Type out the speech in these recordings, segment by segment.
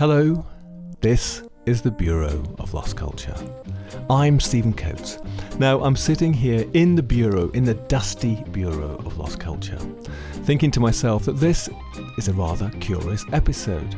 Hello, this is the Bureau of Lost Culture. I'm Stephen Coates. Now I'm sitting here in the bureau, in the dusty Bureau of Lost Culture, thinking to myself that this is a rather curious episode.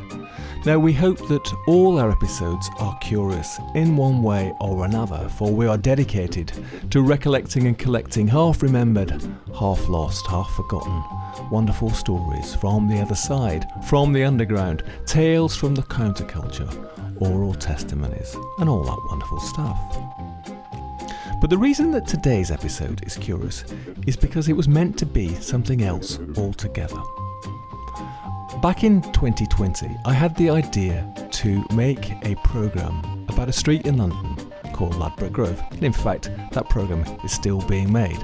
Now we hope that all our episodes are curious in one way or another, for we are dedicated to recollecting and collecting half-remembered, half-lost, half-forgotten wonderful stories from the other side, from the underground, tales from the counterculture, oral testimonies, and all that wonderful stuff. But the reason that today's episode is curious is because it was meant to be something else altogether. Back in 2020, I had the idea to make a programme about a street in London called Ladbroke Grove. And in fact, that programme is still being made.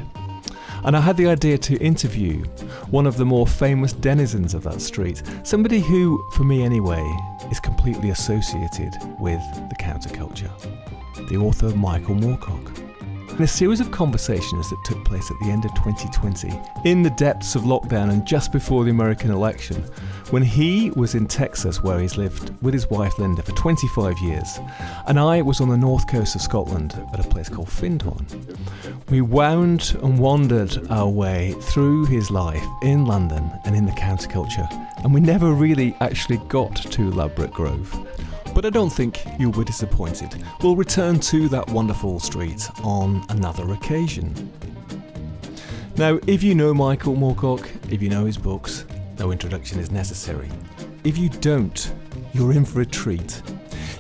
And I had the idea to interview one of the more famous denizens of that street, somebody who, for me anyway, is completely associated with the counterculture, the author Michael Moorcock. In a series of conversations that took place at the end of 2020, in the depths of lockdown and just before the American election, when he was in Texas where he's lived with his wife Linda for 25 years, and I was on the north coast of Scotland at a place called Findhorn. We wound and wandered our way through his life in London and in the counterculture, and we never really actually got to Ladbroke Grove. But I don't think you'll be disappointed. We'll return to that wonderful street on another occasion. Now, if you know Michael Moorcock, if you know his books, no introduction is necessary. If you don't, you're in for a treat.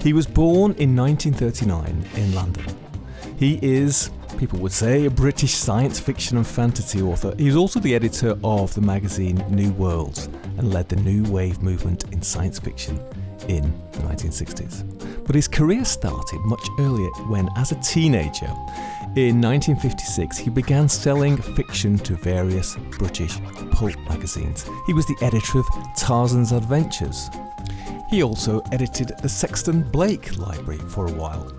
He was born in 1939 in London. He is, people would say, a British science fiction and fantasy author. He was also the editor of the magazine New Worlds and led the New Wave movement in science fiction in the 1960s. But his career started much earlier when, as a teenager, in 1956, he began selling fiction to various British pulp magazines. He was the editor of Tarzan's Adventures. He also edited the Sexton Blake Library for a while.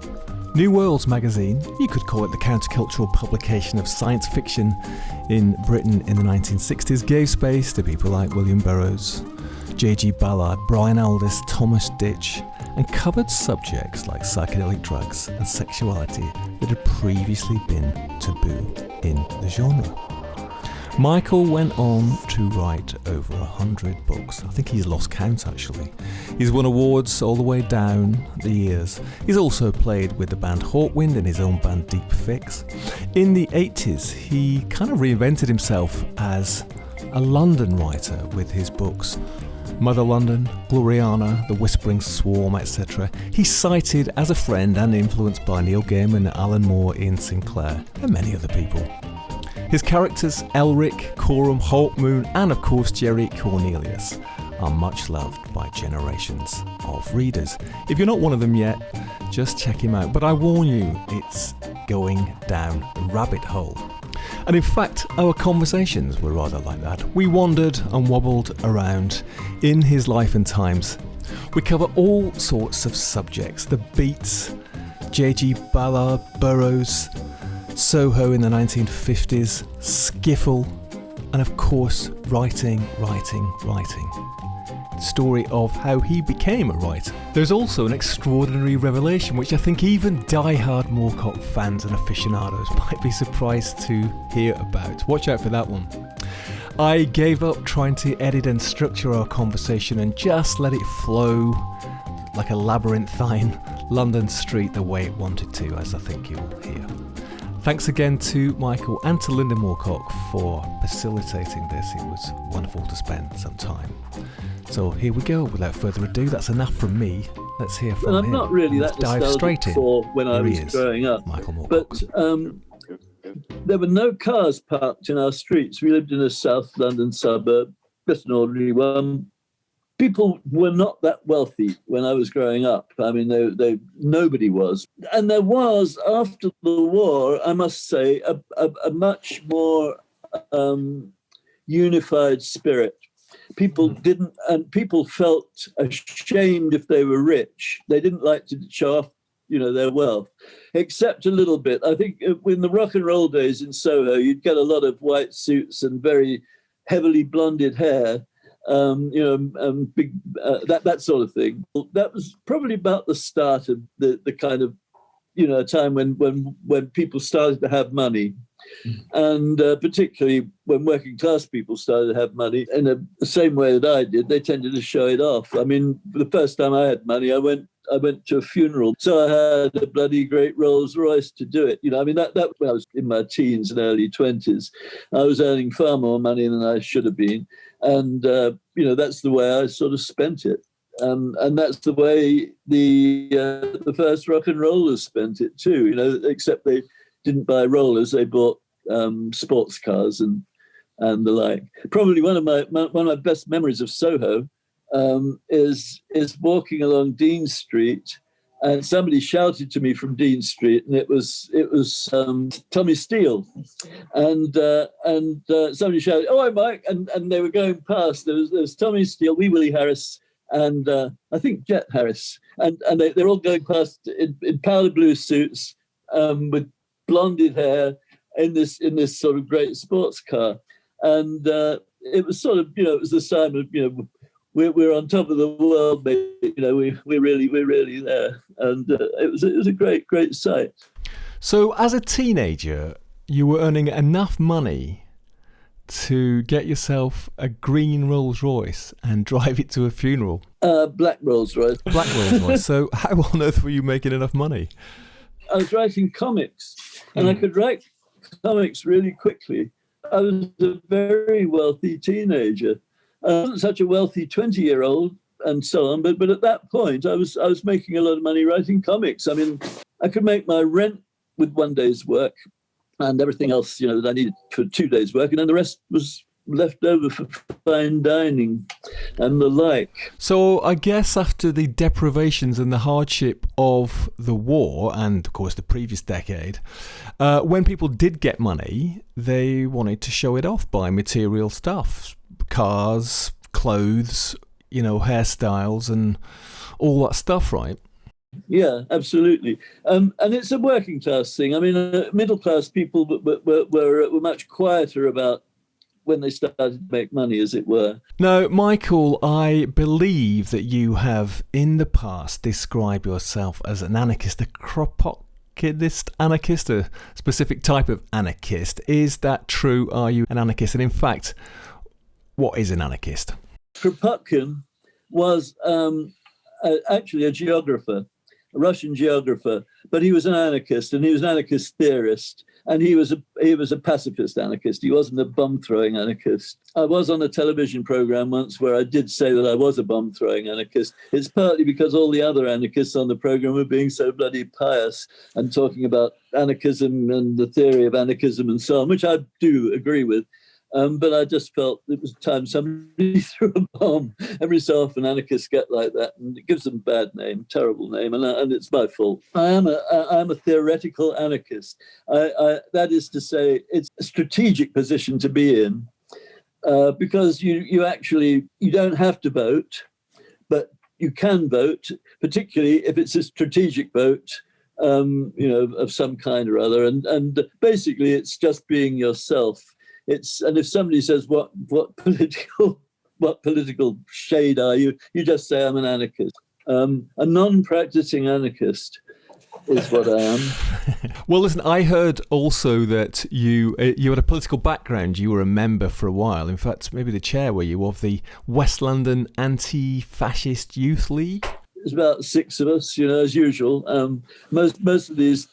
New Worlds magazine, you could call it the countercultural publication of science fiction in Britain in the 1960s, gave space to people like William Burroughs, G Ballard, Brian Aldiss, Thomas Ditch, and covered subjects like psychedelic drugs and sexuality that had previously been taboo in the genre. Michael went on to write over 100 books. I think he's lost count actually. He's won awards all the way down the years. He's also played with the band Hawkwind and his own band Deep Fix. In the 80s, he kind of reinvented himself as a London writer with his books Mother London, Gloriana, The Whispering Swarm, etc. He's cited as a friend and influenced by Neil Gaiman, Alan Moore, Ian Sinclair, and many other people. His characters, Elric, Coram, Hawkmoon, and of course Jerry Cornelius, are much loved by generations of readers. If you're not one of them yet, just check him out. But I warn you, it's going down a rabbit hole. And in fact, our conversations were rather like that. We wandered and wobbled around in his life and times. We cover all sorts of subjects: the Beats, G Ballard, Burroughs, Soho in the 1950s, skiffle, and of course, writing. Story of how he became a writer. There's also an extraordinary revelation which I think even die-hard Moorcock fans and aficionados might be surprised to hear about. Watch out for that one. I gave up trying to edit and structure our conversation and just let it flow like a labyrinthine London street the way it wanted to, as I think you'll hear. Thanks again to Michael and to Linda Moorcock for facilitating this. It was wonderful to spend some time. So here we go. Without further ado, that's enough from me. Let's hear from him. I'm not really that nostalgic for when I was growing up. Michael Moorcock. But there were no cars parked in our streets. We lived in a South London suburb, just an ordinary one. People were not that wealthy when I was growing up. I mean, nobody was. And there was, after the war, I must say, a much more unified spirit. People didn't, and people felt ashamed if they were rich. They didn't like to show off, their wealth, except a little bit. I think in the rock and roll days in Soho, you'd get a lot of white suits and very heavily blonded hair. big that sort of thing. That was probably about the start of the kind of, a time when people started to have money. And particularly when working class people started to have money in the same way that I did, they tended to show it off. I mean, the first time I had money, I went to a funeral, so I had a bloody great Rolls Royce to do it. That when I was in my teens and early 20s, I was earning far more money than I should have been, and that's the way I sort of spent it. And that's the way the first rock and rollers spent it too. Except they didn't buy rollers; they bought sports cars and the like. Probably one of my best memories of Soho is walking along Dean Street, and somebody shouted to me from Dean Street, and it was Tommy Steele, and somebody shouted, "Oh, hi, Mike!" and they were going past. There was Tommy Steele, Wee Willie Harris, and I think Jet Harris, and they're all going past in powder blue suits with blonded hair in this sort of great sports car, and it was sort of it was the sign of we're on top of the world, mate. We're really there, and it was a great sight. So, as a teenager, you were earning enough money to get yourself a green Rolls Royce and drive it to a funeral. Black Rolls Royce. Black Rolls Royce. So, how on earth were you making enough money? I was writing comics, and I could write comics really quickly. I was a very wealthy teenager. I wasn't such a wealthy 20-year-old and so on, but at that point, I was making a lot of money writing comics. I mean, I could make my rent with one day's work and everything else, that I needed for 2 days' work, and then the rest was left over for fine dining and the like. So I guess after the deprivations and the hardship of the war, and of course the previous decade, when people did get money, they wanted to show it off by material stuff. Cars, clothes, hairstyles and all that stuff, right? Yeah, absolutely. And it's a working class thing. I mean, middle class people were much quieter about when they started to make money, as it were. Now, Michael, I believe that you have in the past described yourself as an anarchist, a Kropotkinist anarchist, a specific type of anarchist. Is that true? Are you an anarchist? And in fact, what is an anarchist? Kropotkin was actually a geographer, a Russian geographer, but he was an anarchist, and he was an anarchist theorist, and he was a pacifist anarchist. He wasn't a bomb-throwing anarchist. I was on a television program once where I did say that I was a bomb-throwing anarchist. It's partly because all the other anarchists on the program were being so bloody pious and talking about anarchism and the theory of anarchism and so on, which I do agree with. But I just felt it was time somebody threw a bomb. Every so often anarchists get like that, and it gives them a bad name, terrible name, and it's my fault. I am a theoretical anarchist. That is to say, it's a strategic position to be in, because you don't have to vote, but you can vote, particularly if it's a strategic vote, of some kind or other, and basically it's just being yourself. And if somebody says what political shade are you, you just say I'm an anarchist. A non-practicing anarchist is what I am. Well, listen, I heard also that you had a political background. You were a member for a while. In fact, maybe the chair, were you, of the West London Anti-Fascist Youth League? There's about 6 of us, as usual. Most of these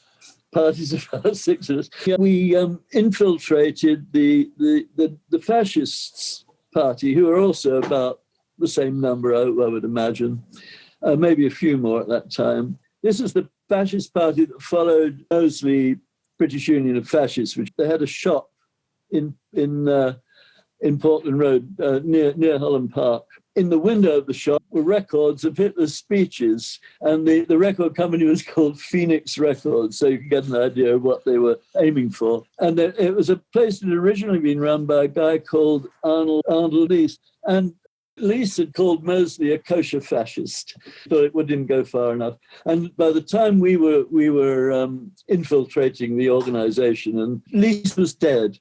parties, about 6 of us. We infiltrated the fascists party, who are also about the same number, I would imagine, maybe a few more at that time. This is the fascist party that followed Mosley, British Union of Fascists, which they had a shop in Portland Road near Holland Park. In the window of the shop were records of Hitler's speeches, and the record company was called Phoenix Records, so you can get an idea of what they were aiming for. And it was a place that had originally been run by a guy called Arnold Leese, and Leese had called Mosley a kosher fascist, but it didn't go far enough. And by the time we were infiltrating the organization, and Leese was dead,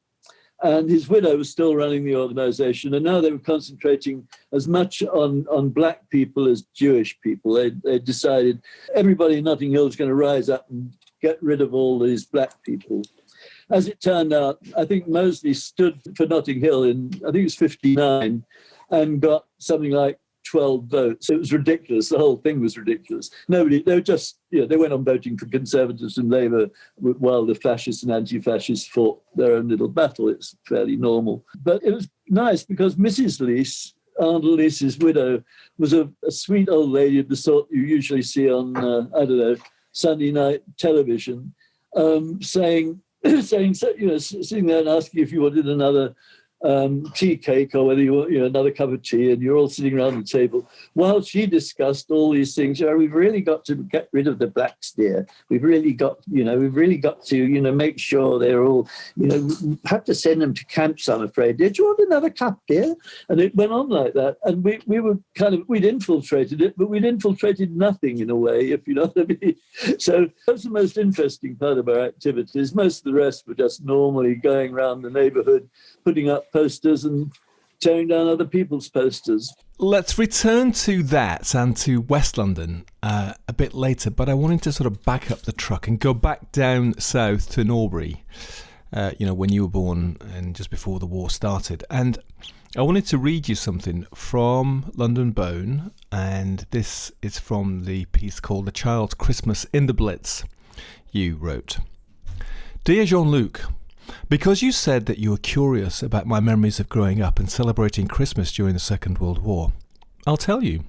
and his widow was still running the organisation. And now they were concentrating as much on black people as Jewish people. They decided everybody in Notting Hill is going to rise up and get rid of all these black people. As it turned out, I think Mosley stood for Notting Hill in, I think it was 59, and got something like 12 votes. It was ridiculous. The whole thing was ridiculous. They were just, they went on voting for Conservatives and Labour while the fascists and anti-fascists fought their own little battle. It's fairly normal. But it was nice because Mrs. Leese, Arnold Leese's widow, was a sweet old lady of the sort you usually see on, Sunday night television, saying, sitting there and asking if you wanted another tea cake or whether you want another cup of tea, and you're all sitting around the table while she discussed all these things. We've really got to get rid of the blacks, dear. We've really got to make sure they're all, have to send them to camps, I'm afraid. Did you want another cup, dear? And it went on like that. And we were we'd infiltrated it, but we'd infiltrated nothing in a way, if you know what I mean. So that's the most interesting part of our activities. Most of the rest were just normally going around the neighbourhood, putting up posters and tearing down other people's posters. Let's return to that and to West London a bit later, but I wanted to sort of back up the truck and go back down south to Norbury, when you were born and just before the war started. And I wanted to read you something from London Bone, and this is from the piece called The Child's Christmas in the Blitz. You wrote, "Dear Jean-Luc, because you said that you were curious about my memories of growing up and celebrating Christmas during the Second World War, I'll tell you.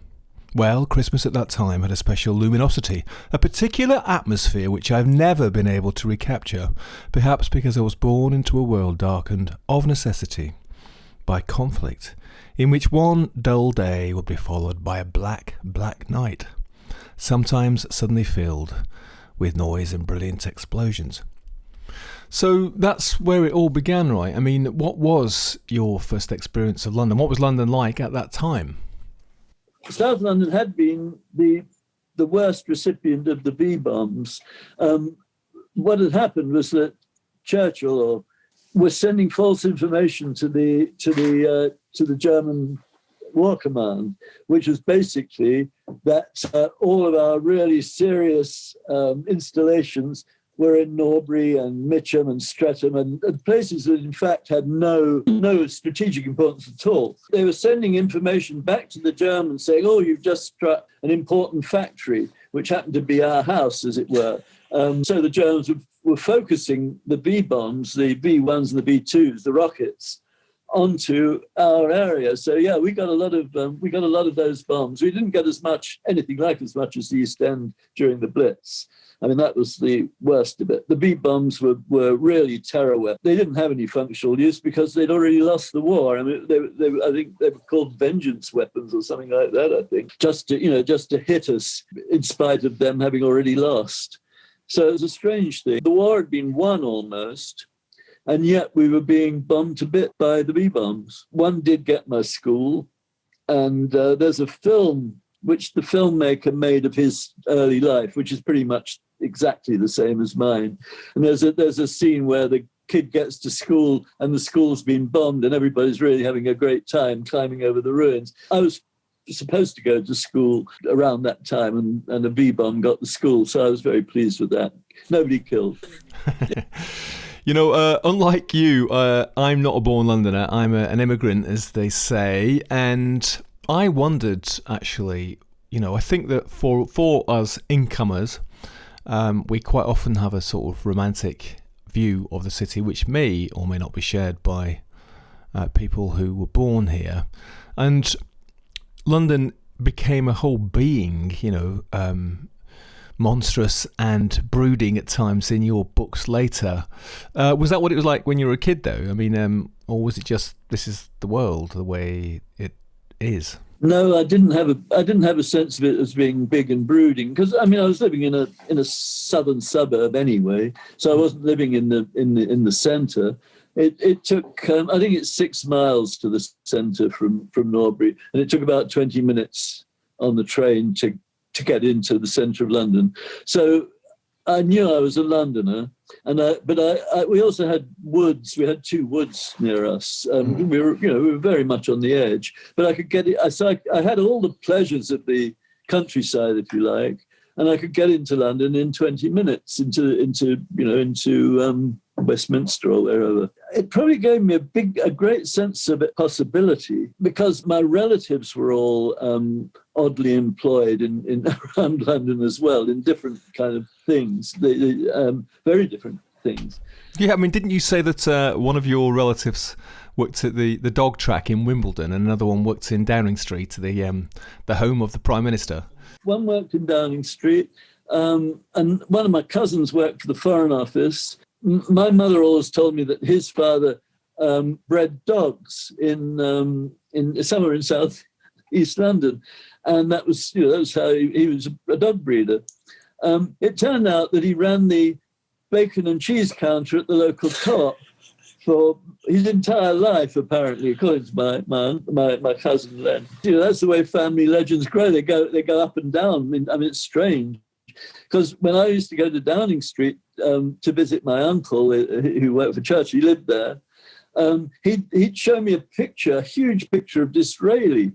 Well, Christmas at that time had a special luminosity, a particular atmosphere which I've never been able to recapture, perhaps because I was born into a world darkened, of necessity, by conflict, in which one dull day would be followed by a black, black night, sometimes suddenly filled with noise and brilliant explosions." So that's where it all began, right? I mean, what was your first experience of London? What was London like at that time? South London had been the worst recipient of the V bombs. What had happened was that Churchill was sending false information to the German War Command, which was basically that all of our really serious installations were in Norbury and Mitcham and Streatham and places that in fact had no strategic importance at all. They were sending information back to the Germans saying, oh, you've just struck an important factory, which happened to be our house, as it were. So the Germans were focusing the B bombs, the B1s and the B2s, the rockets, onto our area. So yeah, we got a lot of those bombs. We didn't get anything like as much as the East End during the Blitz. I mean, that was the worst of it. The B bombs were really terror weapons. They didn't have any functional use because they'd already lost the war. I mean, I think they were called vengeance weapons or something like that. I think just to hit us in spite of them having already lost. So it was a strange thing. The war had been won almost, and yet we were being bombed to bits by the B bombs. One did get my school, and there's a film which the filmmaker made of his early life, which is pretty much exactly the same as mine. And there's a scene where the kid gets to school and the school's been bombed and everybody's really having a great time climbing over the ruins. I was supposed to go to school around that time and a V bomb got the school, so I was very pleased with that. Nobody killed. Unlike you, I'm not a born Londoner. I'm an immigrant, as they say, and I wondered, actually, I think that for us incomers, we quite often have a sort of romantic view of the city, which may or may not be shared by people who were born here. And London became a whole being, monstrous and brooding at times in your books later. Was that what it was like when you were a kid, though? I mean, or was it just, this is the world the way it is? No, I didn't have a sense of it as being big and brooding, because I was living in a southern suburb anyway, so I wasn't living in the centre. It took I think it's 6 miles to the centre from Norbury, and it took about 20 minutes on the train to get into the centre of London. So I knew I was a Londoner, but we also had woods. We had 2 woods near us. We were very much on the edge. But I could get it. So I had all the pleasures of the countryside, if you like, and I could get into London in 20 minutes into Westminster or wherever. It probably gave me a great sense of possibility, because my relatives were all oddly employed in around London as well, in different kind of things, very different things. Yeah, I mean, didn't you say that one of your relatives worked at the dog track in Wimbledon, and another one worked in Downing Street, the home of the Prime Minister? One worked in Downing Street, and one of my cousins worked for the Foreign Office. My mother always told me that his father bred dogs in somewhere in South East London, and that was how he was a dog breeder. It turned out that he ran the bacon and cheese counter at the local co-op for his entire life, apparently, according to my cousin Len. That's the way family legends grow. They go up and down. I mean, it's strange, because when I used to go to Downing Street to visit my uncle who worked for Churchill, he lived there. He'd show me a huge picture of Disraeli,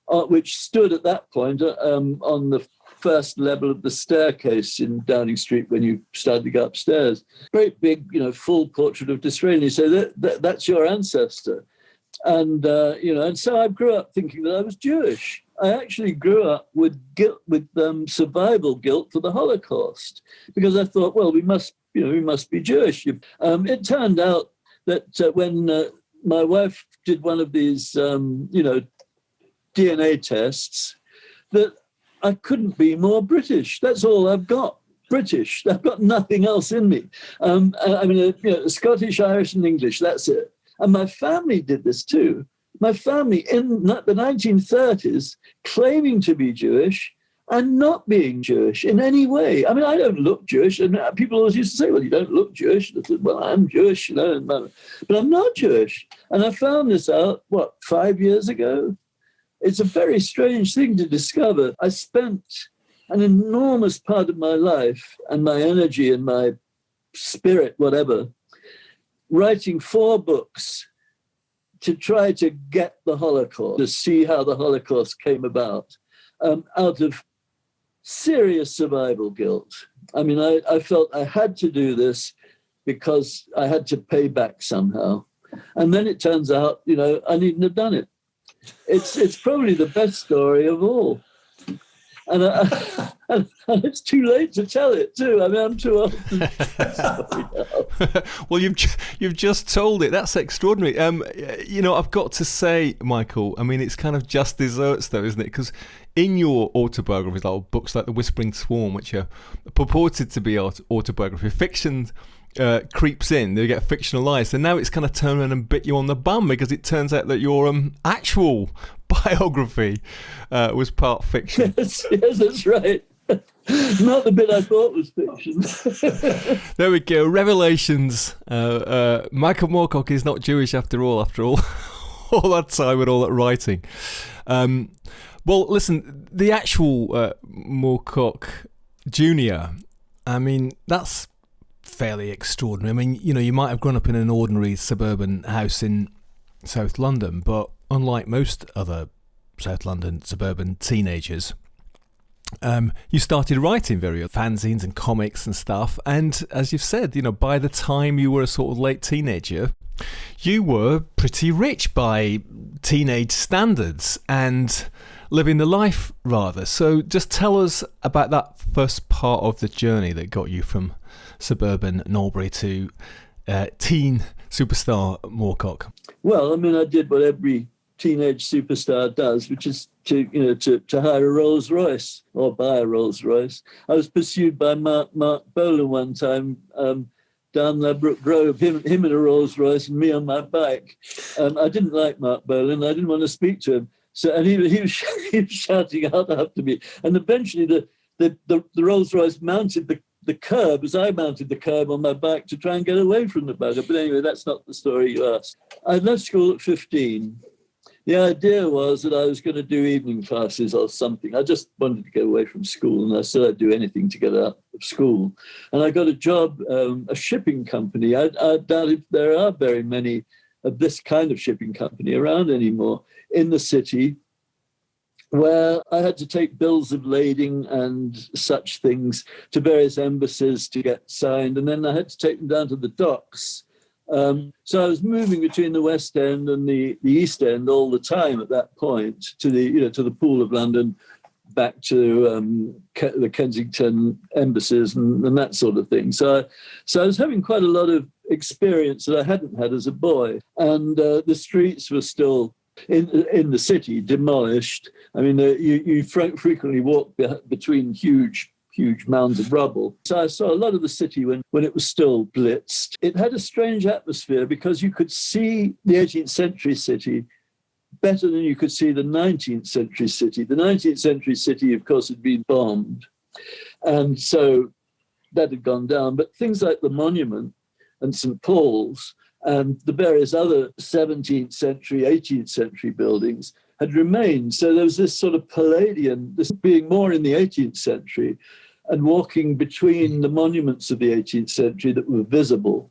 which stood at that point on the first level of the staircase in Downing Street when you started to go upstairs. Great big, full portrait of Disraeli. So that's your ancestor. And, and so I grew up thinking that I was Jewish. I actually grew up with guilt, with survival guilt for the Holocaust, because I thought, well, we must be Jewish. It turned out that when my wife did one of these, DNA tests, that I couldn't be more British. That's all I've got. British. I've got nothing else in me. Scottish, Irish, and English. That's it. And my family did this too. My family in the 1930s claiming to be Jewish and not being Jewish in any way. I mean, I don't look Jewish, and people always used to say, well, you don't look Jewish. I said, well, I'm Jewish, but I'm not Jewish. And I found this out, 5 years ago? It's a very strange thing to discover. I spent an enormous part of my life and my energy and my spirit, whatever, writing 4 books to try to get the Holocaust, to see how the Holocaust came about, out of serious survival guilt. I mean, I felt I had to do this because I had to pay back somehow. And then it turns out, I needn't have done it. It's probably the best story of all. And it's too late to tell it too. I mean, I'm too old to tell the story now. Well, you've just told it. That's extraordinary. I've got to say, Michael, I mean, it's kind of just desserts though, isn't it? Because in your autobiographies, like books like The Whispering Swarm, which are purported to be autobiography, fiction creeps in, they get fictionalized, and now it's kind of turned around and bit you on the bum, because it turns out that your actual biography was part fiction. Yes, that's right. Not the bit I thought was fiction. There we go. Revelations. Michael Moorcock is not Jewish after all all that time and all that writing. Well, listen, the actual Moorcock Jr., I mean, that's fairly extraordinary. I mean, you might have grown up in an ordinary suburban house in South London, but unlike most other South London suburban teenagers, you started writing various fanzines and comics and stuff. And as you've said, by the time you were a sort of late teenager, you were pretty rich by teenage standards and living the life rather. So just tell us about that first part of the journey that got you from suburban Norbury to teen superstar Moorcock. Well, I mean, I did what every teenage superstar does, which is to hire a Rolls Royce or buy a Rolls Royce. I was pursued by Mark Bolan one time down Ladbroke Grove, him in a Rolls Royce and me on my bike. I didn't like Mark Bolan. I didn't want to speak to him. So, and he was shouting out after me. And eventually the Rolls Royce mounted the curb as I mounted the curb on my bike to try and get away from the bugger. But anyway, that's not the story you asked. I left school at 15 The idea was that I was going to do evening classes or something. I just wanted to get away from school, and I said I'd do anything to get out of school. And I got a job, a shipping company. I doubt if there are very many of this kind of shipping company around anymore in the city, where I had to take bills of lading and such things to various embassies to get signed. And then I had to take them down to the docks. So I was moving between the West End and the East End all the time at that point, to the Pool of London, back to the Kensington embassies and that sort of thing. So I was having quite a lot of experience that I hadn't had as a boy. And the streets were still in the city demolished. I mean, you frequently walk between huge mounds of rubble. So I saw a lot of the city when it was still blitzed. It had a strange atmosphere because you could see the 18th century city better than you could see the 19th century city. The 19th century city, of course, had been bombed. And so that had gone down. But things like the Monument and St. Paul's and the various other 17th century, 18th century buildings had remained. So there was this sort of Palladian, this being more in the 18th century, and walking between the monuments of the 18th century that were visible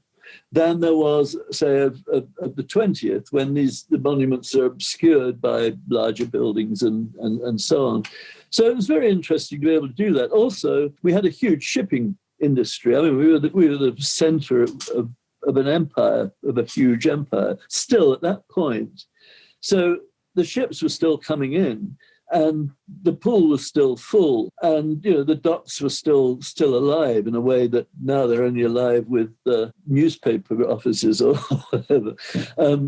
than there was, say, of the 20th, when the monuments are obscured by larger buildings and so on. So it was very interesting to be able to do that. Also, we had a huge shipping industry. I mean, we were the center of an empire, of a huge empire, still at that point. So the ships were still coming in, and the pool was still full, and the docks were still alive in a way that now they're only alive with newspaper offices or whatever,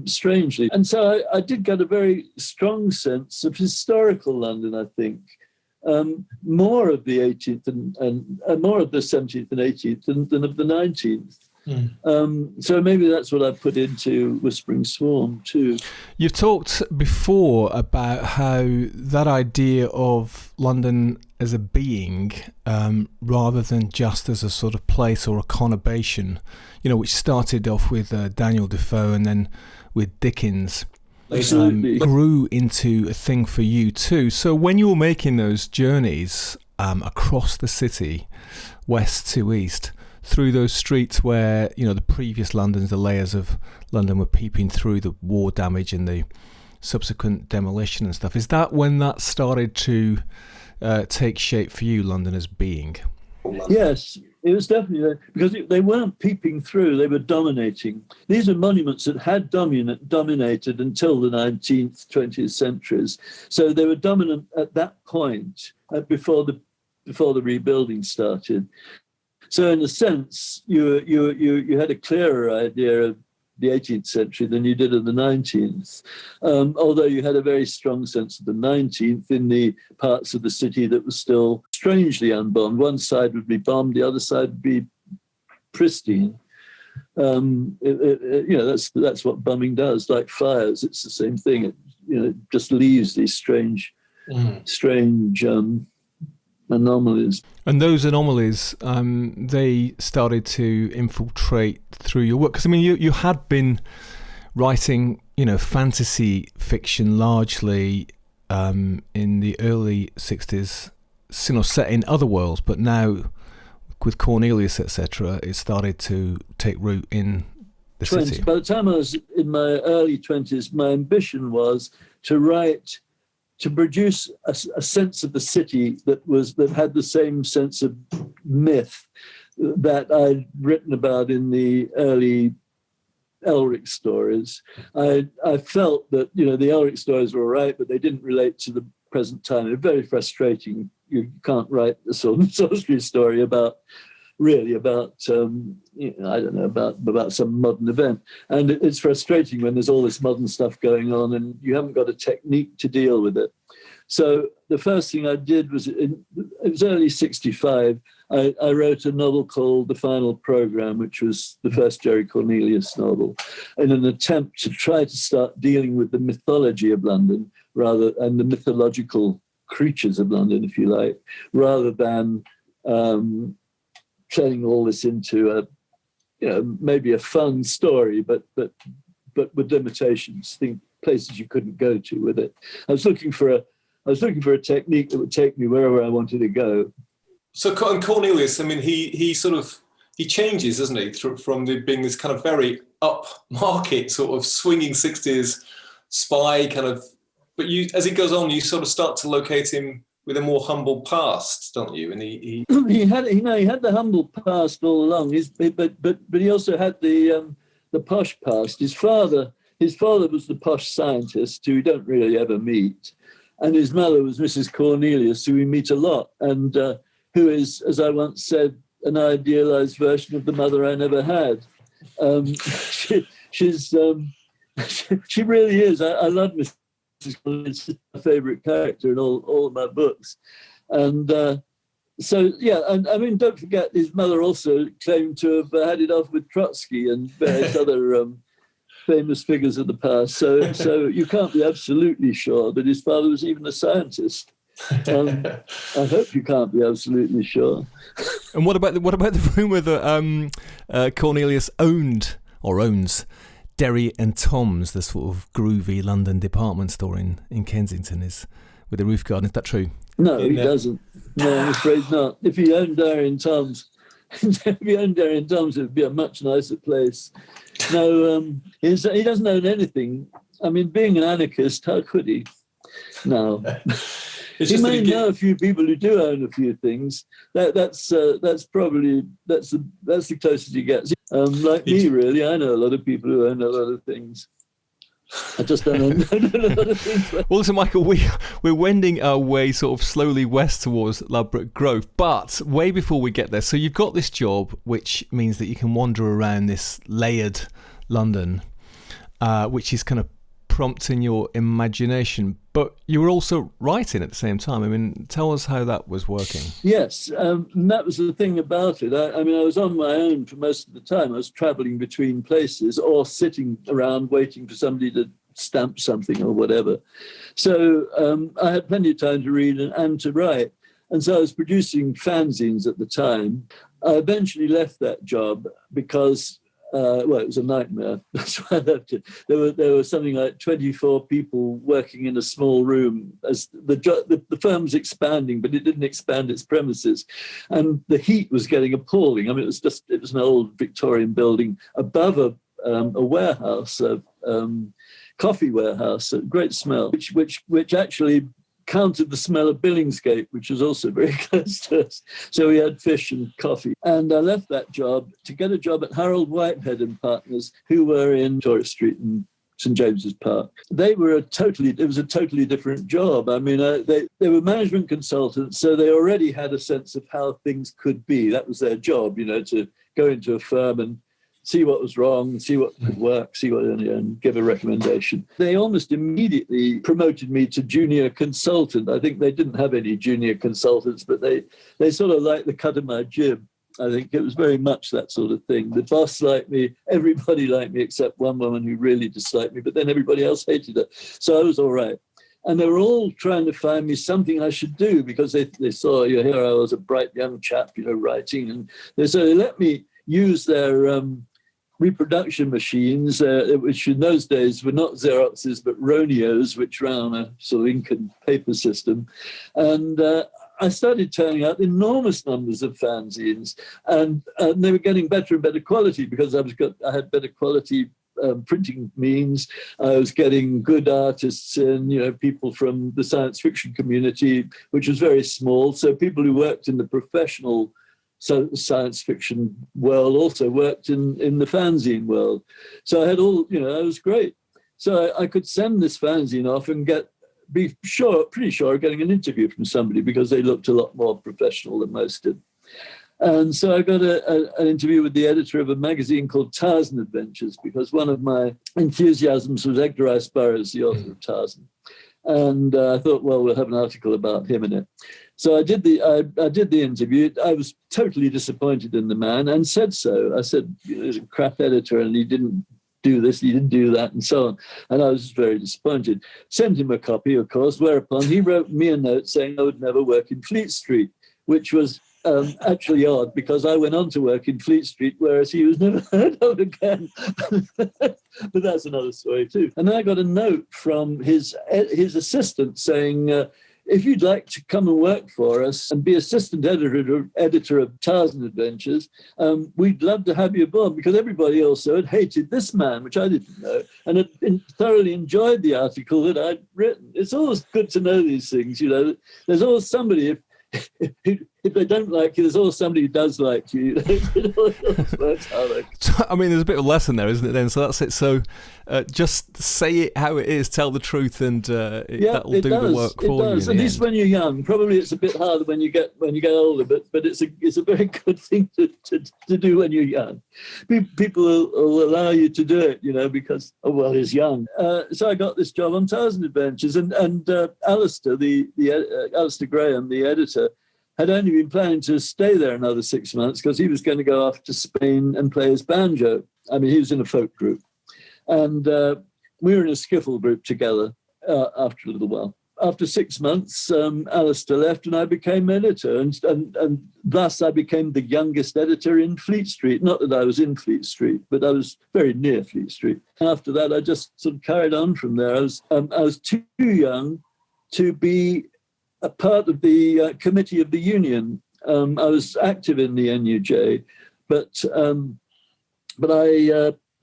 strangely. And so I did get a very strong sense of historical London, I think, more of the 18th and more of the 17th and 18th than of the 19th. So maybe that's what I put into Whispering Swarm too. You've talked before about how that idea of London as a being, rather than just as a sort of place or a conurbation, which started off with Daniel Defoe and then with Dickens, grew into a thing for you too. So when you were making those journeys across the city, west to east, through those streets where, the previous Londons, the layers of London were peeping through the war damage and the subsequent demolition and stuff, is that when that started to take shape for you, London as being? Yes, it was definitely that, because they weren't peeping through, they were dominating. These are monuments that had dominated until the 19th, 20th centuries. So they were dominant at that point, before the rebuilding started. So in a sense, you had a clearer idea of the 18th century than you did of the 19th, although you had a very strong sense of the 19th in the parts of the city that were still strangely unbombed. One side would be bombed, the other side would be pristine. That's what bombing does, like fires. It's the same thing. It just leaves these strange anomalies. And those anomalies, they started to infiltrate through your work. Because, I mean, you had been writing, fantasy fiction largely in the early 60s, set in other worlds. But now, with Cornelius, etc., it started to take root in the city. By the time I was in my early 20s, my ambition was to produce a sense of the city that had the same sense of myth that I'd written about in the early Elric stories. I felt that the Elric stories were all right, but they didn't relate to the present time. They're very frustrating. You can't write a sword and sorcery story about some modern event. And it's frustrating when there's all this modern stuff going on and you haven't got a technique to deal with it. So the first thing I did was, it was early 65, I wrote a novel called The Final Program, which was the first Jerry Cornelius novel, in an attempt to try to start dealing with the mythology of London and the mythological creatures of London, if you like, rather than turning all this into maybe a fun story, but with limitations. places you couldn't go to with it. I was looking for a technique that would take me wherever I wanted to go. So Cornelius, I mean, he changes, doesn't he, from being this kind of very upmarket sort of swinging 60s spy kind of, but as it goes on, you sort of start to locate him with a more humble past, don't you? And he had the humble past all along. But he also had the posh past. His father was the posh scientist who we don't really ever meet, and his mother was Mrs. Cornelius, who we meet a lot, and who is, as I once said, an idealized version of the mother I never had. She really is. I love Mrs. Cornelius. She's my favorite character in all of my books. And so, yeah, and I mean, don't forget his mother also claimed to have had it off with Trotsky and various other famous figures of the past. So you can't be absolutely sure that his father was even a scientist. I hope you can't be absolutely sure. And what about the rumor that Cornelius owns Derry and Tom's, the sort of groovy London department store in Kensington, is with the roof garden? Is that true? No, he doesn't. No, I'm afraid not. If he owned Derry and Tom's, it would be a much nicer place. No, he doesn't own anything. I mean, being an anarchist, how could he? No. He may know a few people who do own a few things. That's probably the closest he gets. Like me, really, I know a lot of people who own a lot of things. I just don't know a lot of things. Well, so Michael, we're wending our way sort of slowly west towards Ladbroke Grove, but way before we get there, so you've got this job, which means that you can wander around this layered London, which is kind of prompting your imagination, but you were also writing at the same time. I mean, tell us how that was working. Yes, and that was the thing about it. I mean, I was on my own for most of the time. I was traveling between places or sitting around waiting for somebody to stamp something or whatever. So I had plenty of time to read and to write. And so I was producing fanzines at the time. I eventually left that job because it was a nightmare. That's why I left it. There were something like 24 people working in a small room as the firm's expanding, but it didn't expand its premises, and the heat was getting appalling. I mean, it was an old Victorian building above a warehouse, a coffee warehouse, a great smell, which actually counted the smell of Billingsgate, which was also very close to us. So we had fish and coffee. And I left that job to get a job at Harold Whitehead and Partners, who were in Torres Street and St. James's Park. It was a totally different job. I mean, they were management consultants, so they already had a sense of how things could be. That was their job, to go into a firm and see what was wrong, see what could work, and give a recommendation. They almost immediately promoted me to junior consultant. I think they didn't have any junior consultants, but they sort of liked the cut of my jib. I think it was very much that sort of thing. The boss liked me, everybody liked me except one woman who really disliked me, but then everybody else hated her. So I was all right. And they were all trying to find me something I should do because they saw, here I was a bright young chap, writing. And so they let me use their reproduction machines, which in those days were not Xeroxes, but Ronios, which ran on a sort of ink and paper system. And I started turning out enormous numbers of fanzines, and they were getting better and better quality because I had better quality printing means. I was getting good artists and, people from the science fiction community, which was very small. So people who worked in the professional science fiction world also worked in the fanzine world. So I had I was great. So I could send this fanzine off and pretty sure of getting an interview from somebody because they looked a lot more professional than most did. And so I got an interview with the editor of a magazine called Tarzan Adventures because one of my enthusiasms was Edgar Rice Burroughs, the author of Tarzan. And I thought, well, we'll have an article about him in it. So I did the interview. I was totally disappointed in the man and said so. I said, he's a crap editor and he didn't do this, he didn't do that, and so on. And I was very disappointed. Sent him a copy, of course, whereupon he wrote me a note saying I would never work in Fleet Street, which was actually odd, because I went on to work in Fleet Street, whereas he was never heard of again. But that's another story too. And then I got a note from his assistant saying, if you'd like to come and work for us and be assistant editor of Tarzan Adventures, we'd love to have you aboard, because everybody also had hated this man, which I didn't know, and had thoroughly enjoyed the article that I'd written. It's always good to know these things, you know. There's always somebody, if they don't like you, there's always somebody who does like you. So, I mean, there's a bit of a lesson there, isn't it, then? So that's it. So just say it how it is, tell the truth, and that'll do the work for you. At least when you're young. Probably it's a bit harder when you get older, but it's a very good thing to do when you're young. People will allow you to do it, you know, because he's young. So I got this job on Tarzan Adventures, and Alistair, Alistair Graham, the editor, had only been planning to stay there another 6 months, because he was going to go off to Spain and play his banjo. I mean, he was in a folk group. And we were in a skiffle group together after a little while. After 6 months, Alistair left and I became editor. And thus I became the youngest editor in Fleet Street. Not that I was in Fleet Street, but I was very near Fleet Street. After that, I just sort of carried on from there. I was too young to be a part of the committee of the union. I was active in the NUJ, but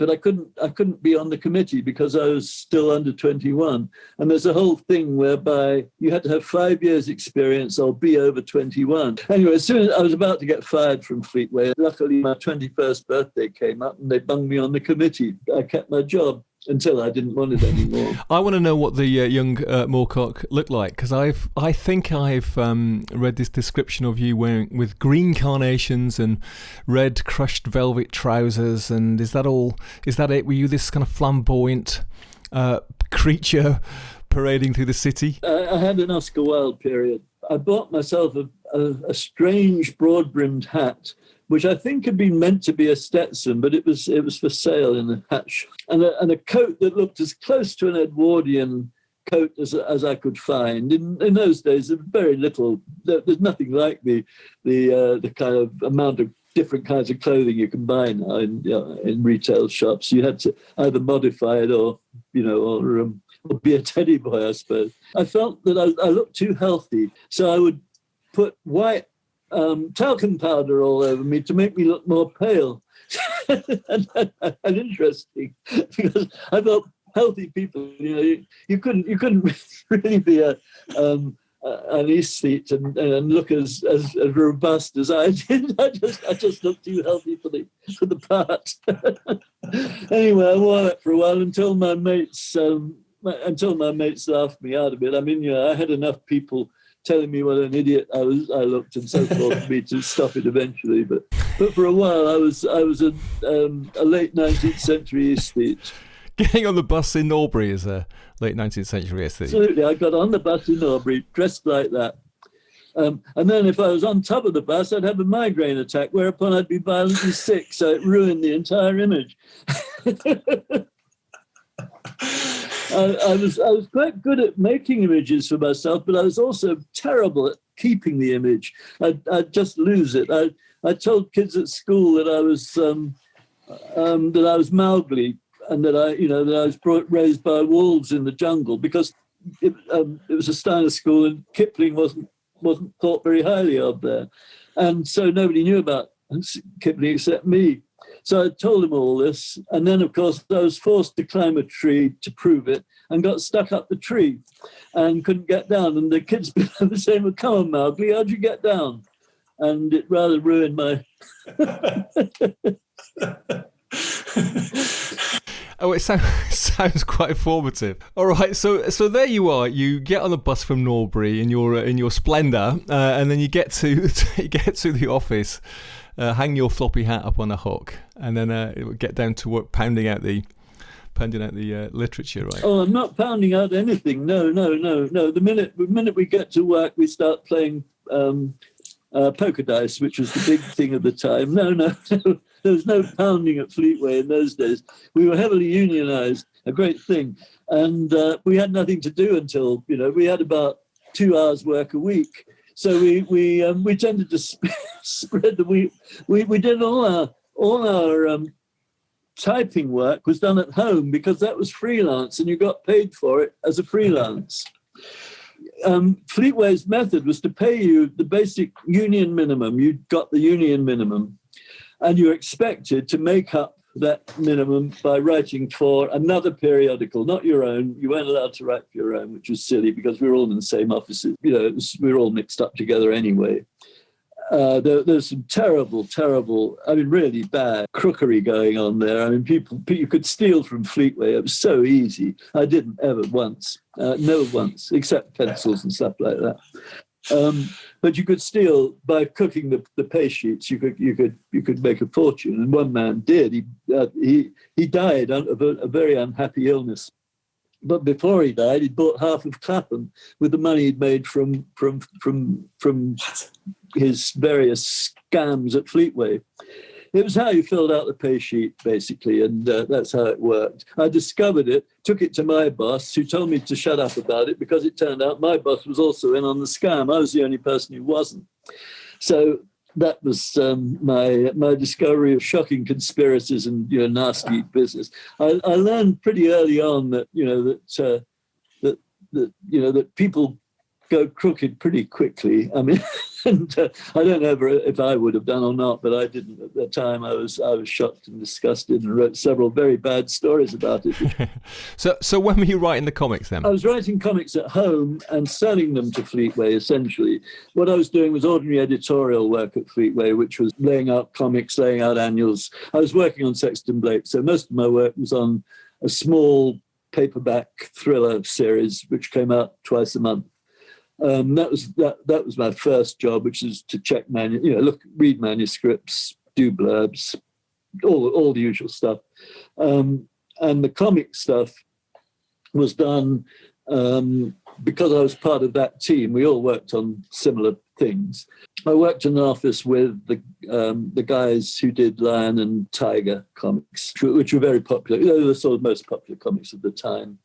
I couldn't be on the committee because I was still under 21. And there's a whole thing whereby you had to have 5 years experience or be over 21. Anyway, as soon as I was about to get fired from Fleetway, luckily my 21st birthday came up and they bunged me on the committee. I kept my job until I didn't want it anymore. I want to know what the young Moorcock looked like, because I think I've read this description of you wearing with green carnations and red crushed velvet trousers, and is that it? Were you this kind of flamboyant creature parading through the city? I had an Oscar Wilde period. I bought myself a strange broad-brimmed hat, which I think had been meant to be a Stetson, but it was for sale in a hat shop, and a coat that looked as close to an Edwardian coat as I could find. In those days, there was very little. There's nothing like the kind of amount of different kinds of clothing you can buy now in retail shops. You had to either modify it or be a teddy boy, I suppose. I felt that I looked too healthy, so I would put white talcum powder all over me to make me look more pale. and interesting, because I felt healthy people, you couldn't really be an aesthete and look as robust as I did. I just looked too healthy for the part. Anyway, I wore that for a while until my mates laughed me out of it. I mean, I had enough people telling me what an idiot I looked and so forth for me to stop it eventually. But for a while, I was a late 19th century aesthete. Getting on the bus in Norbury is a late 19th century aesthete. Absolutely, I got on the bus in Norbury dressed like that. And then if I was on top of the bus, I'd have a migraine attack, whereupon I'd be violently sick, so it ruined the entire image. I was quite good at making images for myself, but I was also terrible at keeping the image. I'd just lose it. I told kids at school that I was Mowgli, and that I was raised by wolves in the jungle, because it was a Steiner school and Kipling wasn't thought very highly of there, and so nobody knew about Kipling except me. So I told him all this, and then, of course, I was forced to climb a tree to prove it, and got stuck up the tree and couldn't get down. And the kids were saying, well, come on, Mowgli, how'd you get down? And it rather ruined my... Oh, it sounds quite formative. All right, so there you are. You get on the bus from Norbury in your splendour, and then you get to the office. Hang your floppy hat up on a hook, and then get down to work pounding out the literature, right? Oh, I'm not pounding out anything. No. The minute we get to work, we start playing poker dice, which was the big thing at the time. No. There was no pounding at Fleetway in those days. We were heavily unionised, a great thing, and we had nothing to do until we had about 2 hours work a week. So we tended to spread the we did all our typing work was done at home because that was freelance and you got paid for it as a freelance. Fleetway's method was to pay you the basic union minimum. You got the union minimum, and you're expected to make up that minimum by writing for another periodical, not your own. You weren't allowed to write for your own, which was silly because we were all in the same offices. You know, we were all mixed up together anyway. There's some terrible, I mean, really bad crookery going on there. I mean, you could steal from Fleetway. It was so easy. I didn't ever once, never once, except pencils and stuff like that. But you could steal by cooking the pay sheets. You could make a fortune, and one man did. He died of a very unhappy illness. But before he died, he'd bought half of Clapham with the money he'd made from his various scams at Fleetway. It was how you filled out the pay sheet, basically, and that's how it worked. I discovered it, took it to my boss, who told me to shut up about it because it turned out my boss was also in on the scam. I was the only person who wasn't. So that was my discovery of shocking conspiracies and nasty business. I learned pretty early on that that people go crooked pretty quickly. I mean, and I don't know if I would have done or not, but I didn't at the time. I was shocked and disgusted and wrote several very bad stories about it. So when were you writing the comics then? I was writing comics at home and selling them to Fleetway, essentially. What I was doing was ordinary editorial work at Fleetway, which was laying out comics, laying out annuals. I was working on Sexton Blake, so most of my work was on a small paperback thriller series, which came out twice a month. That was my first job, which is to check read manuscripts, do blurbs, all the usual stuff. And the comic stuff was done because I was part of that team. We all worked on similar things. I worked in an office with the guys who did Lion and Tiger comics, which were very popular. They were the sort of most popular comics of the time.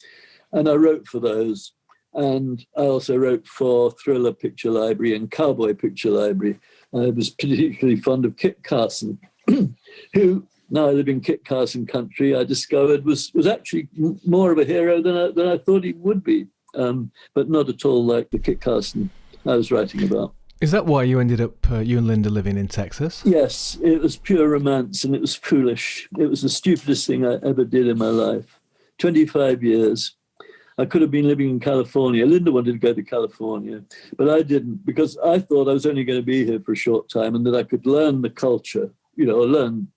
And I wrote for those. And I also wrote for Thriller Picture Library and Cowboy Picture Library. I was particularly fond of Kit Carson, who, now I live in Kit Carson country, I discovered was actually more of a hero than I thought he would be, but not at all like the Kit Carson I was writing about. Is that why you ended up, you and Linda, living in Texas? Yes, it was pure romance and it was foolish. It was the stupidest thing I ever did in my life. 25 years. I could have been living in California. Linda wanted to go to California, but I didn't because I thought I was only going to be here for a short time and that I could learn the culture, or learn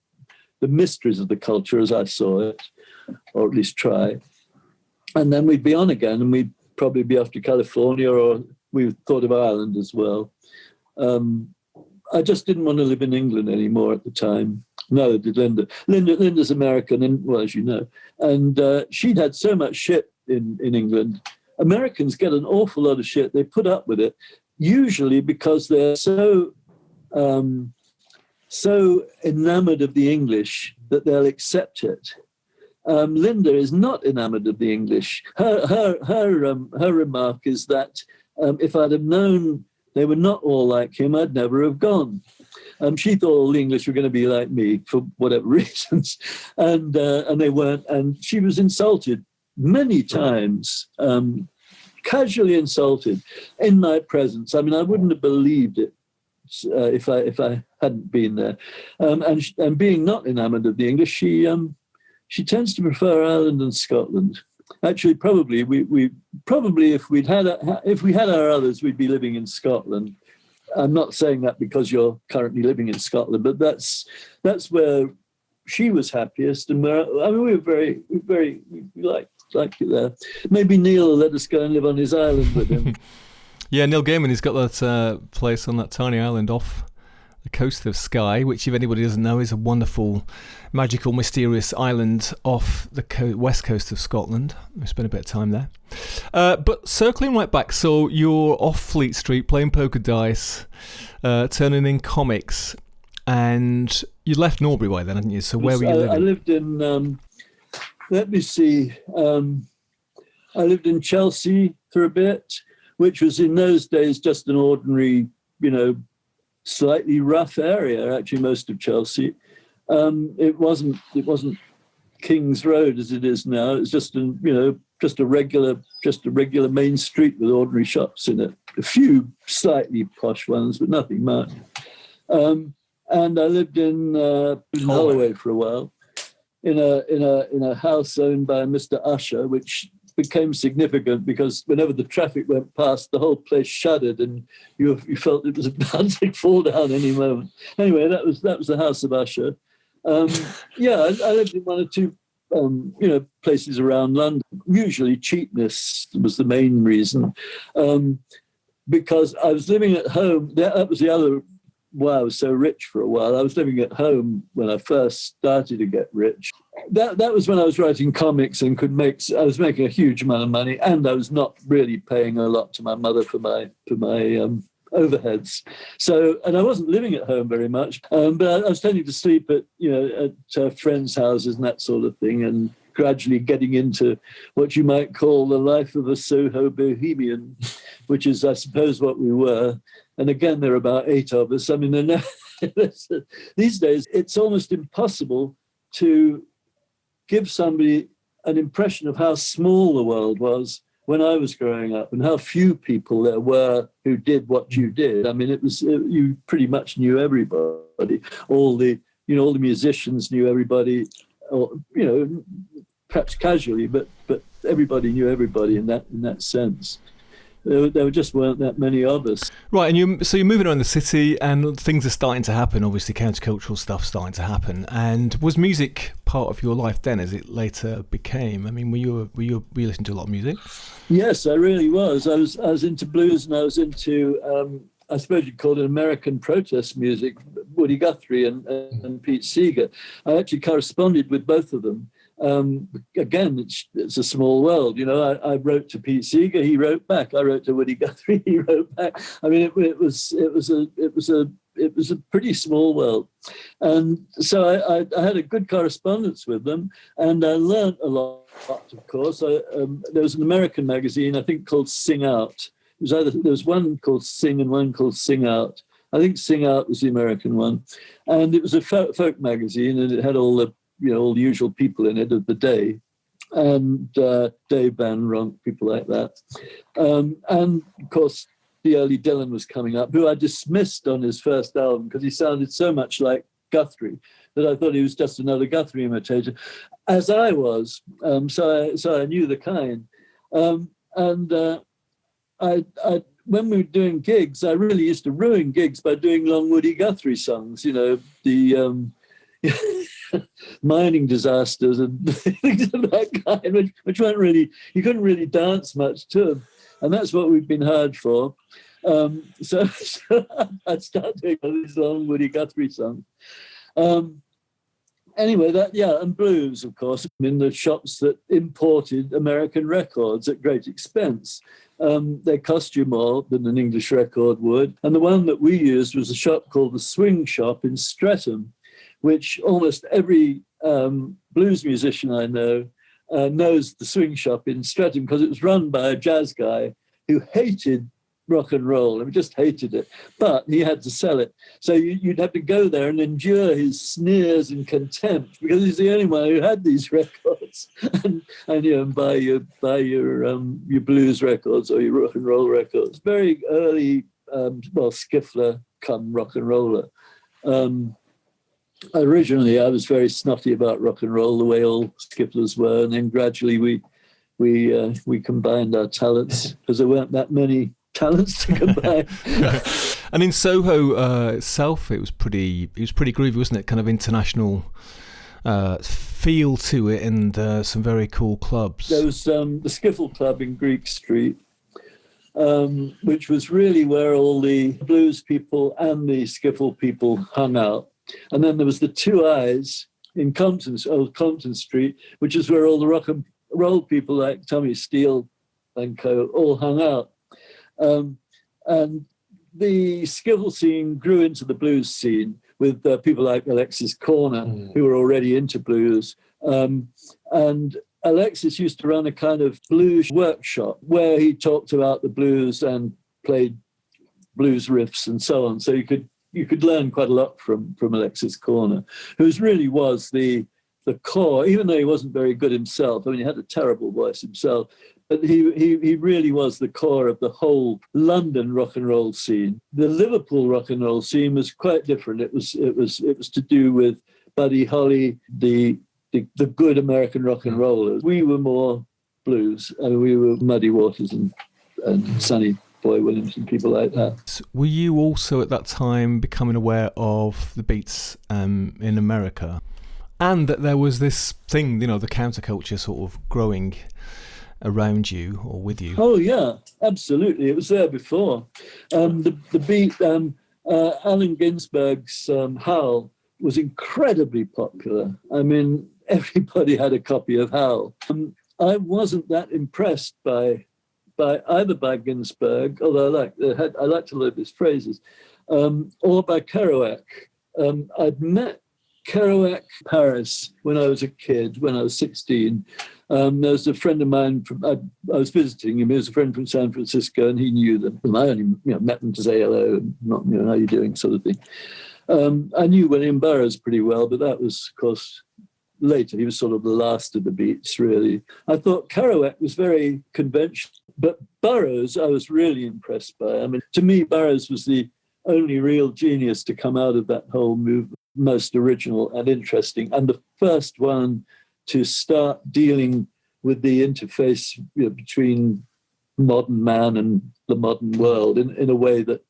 the mysteries of the culture as I saw it, or at least try. And then we'd be on again and we'd probably be off to California, or we thought of Ireland as well. I just didn't want to live in England anymore at the time. No, did Linda. Linda's American, and well, as you know, and she'd had so much shit in England. Americans get an awful lot of shit. They put up with it, usually because they're so enamored of the English that they'll accept it. Linda is not enamored of the English. Her remark is that if I'd have known they were not all like him, I'd never have gone. She thought all the English were going to be like me for whatever reasons, and they weren't. And she was insulted many times, casually insulted in my presence. I mean, I wouldn't have believed it if I hadn't been there. And being not enamored of the English, she tends to prefer Ireland and Scotland. Actually, probably if we had our others, we'd be living in Scotland. I'm not saying that because you're currently living in Scotland, but that's where she was happiest, and where we liked it there. Maybe Neil will let us go and live on his island with him. Yeah, Neil Gaiman, he's got that place on that tiny island off the coast of Skye, which, if anybody doesn't know, is a wonderful, magical, mysterious island off the west coast of Scotland. We spent a bit of time there. But circling right back, so you're off Fleet Street playing poker dice, turning in comics, and you left Norbury by then, hadn't you? So where were you living? I lived in, let me see, I lived in Chelsea for a bit, which was in those days just an ordinary, slightly rough area, actually, most of Chelsea. It wasn't King's Road as it is now. It's just a regular main street with ordinary shops in it. A few slightly posh ones, but nothing much. And I lived in Holloway for a while, in a house owned by Mr. Usher, which became significant because whenever the traffic went past, the whole place shuddered, and you felt it was about to fall down any moment. Anyway, that was the house of Usher. I lived in one or two, places around London. Usually cheapness was the main reason, because I was living at home. That was the other why I was so rich for a while. I was living at home when I first started to get rich. That was when I was writing comics and I was making a huge amount of money, and I was not really paying a lot to my mother for my overheads. So, and I wasn't living at home very much, but I was tending to sleep at friends' houses and that sort of thing, and gradually getting into what you might call the life of a Soho bohemian, which is, I suppose, what we were. And again, there are about 8 of us. I mean, these days, it's almost impossible to give somebody an impression of how small the world was when I was growing up, and how few people there were who did what you did. I mean, you pretty much knew everybody. All the musicians knew everybody, or, perhaps casually, but everybody knew everybody in that sense. There just weren't that many of us. Right, and you're moving around the city, and things are starting to happen. Obviously, countercultural stuff starting to happen. And was music part of your life then, as it later became? I mean, were you listening to a lot of music? Yes, I really was. I was into blues, and I was into I suppose you'd call it American protest music. Woody Guthrie and Pete Seeger. I actually corresponded with both of them. Again, it's a small world. I wrote to Pete Seeger, he wrote back. I wrote to Woody Guthrie, he wrote back. I mean, it was a pretty small world, and so I had a good correspondence with them, and I learned a lot. Of course, there was an American magazine, I think, called Sing Out. There was one called Sing and one called Sing Out. I think Sing Out was the American one, and it was a folk magazine, and it had all the usual people in it of the day, and Dave Van Ronk, people like that. And of course, the early Dylan was coming up, who I dismissed on his first album because he sounded so much like Guthrie that I thought he was just another Guthrie imitator, as I was. So I knew the kind. When we were doing gigs, I really used to ruin gigs by doing long Woody Guthrie songs, the mining disasters and things of that kind, which weren't really, you couldn't really dance much to them. And that's what we've been hired for. So I'd start doing all these long Woody Guthrie songs. Anyway, and blues, of course, in the shops that imported American records at great expense. They cost you more than an English record would. And the one that we used was a shop called the Swing Shop in Streatham, which almost every blues musician I know knows the Swing Shop in Streatham, because it was run by a jazz guy who hated rock and roll. I mean, just hated it, but he had to sell it. So you'd have to go there and endure his sneers and contempt, because he's the only one who had these records, and buy your blues records or your rock and roll records. Very early, skiffler come rock and roller. Originally, I was very snotty about rock and roll, the way all skifflers were, and then gradually we combined our talents, because there weren't that many talents to combine. And in Soho itself, it was pretty groovy, wasn't it? Kind of international feel to it, and some very cool clubs. There was the Skiffle Club in Greek Street, which was really where all the blues people and the skiffle people hung out. And then there was the Two Eyes in Old Compton Street, which is where all the rock and roll people like Tommy Steele and co. all hung out. And the skiffle scene grew into the blues scene with people like Alexis Corner, who were already into blues. And Alexis used to run a kind of blues workshop where he talked about the blues and played blues riffs and so on. So you could learn quite a lot from Alexis Corner, who really was the core, even though he wasn't very good himself. I mean, he had a terrible voice himself, but he really was the core of the whole London rock and roll scene. The Liverpool rock and roll scene was quite different. It was to do with Buddy Holly, the good American rock and rollers. We were more blues. I mean, we were Muddy Waters and Sonny Boy Williams and people like that. Were you also at that time becoming aware of the beats in America? And that there was this thing, the counterculture sort of growing around you or with you? Oh, yeah, absolutely. It was there before. The beat, Allen Ginsberg's Howl was incredibly popular. I mean, everybody had a copy of Howl. I wasn't that impressed by Ginsberg, although I liked a lot of his phrases, or by Kerouac. I'd met Kerouac in Paris when I was a kid, when I was 16. There was a friend of mine I was visiting him. He was a friend from San Francisco, and he knew them. And I only met them to say hello, and not how you doing sort of thing. I knew William Burroughs pretty well, but that was, of course, later. He was sort of the last of the beats, really. I thought Kerouac was very conventional, but Burroughs I was really impressed by. I mean, to me, Burroughs was the only real genius to come out of that whole movement, most original and interesting, and the first one to start dealing with the interface between modern man and the modern world in a way that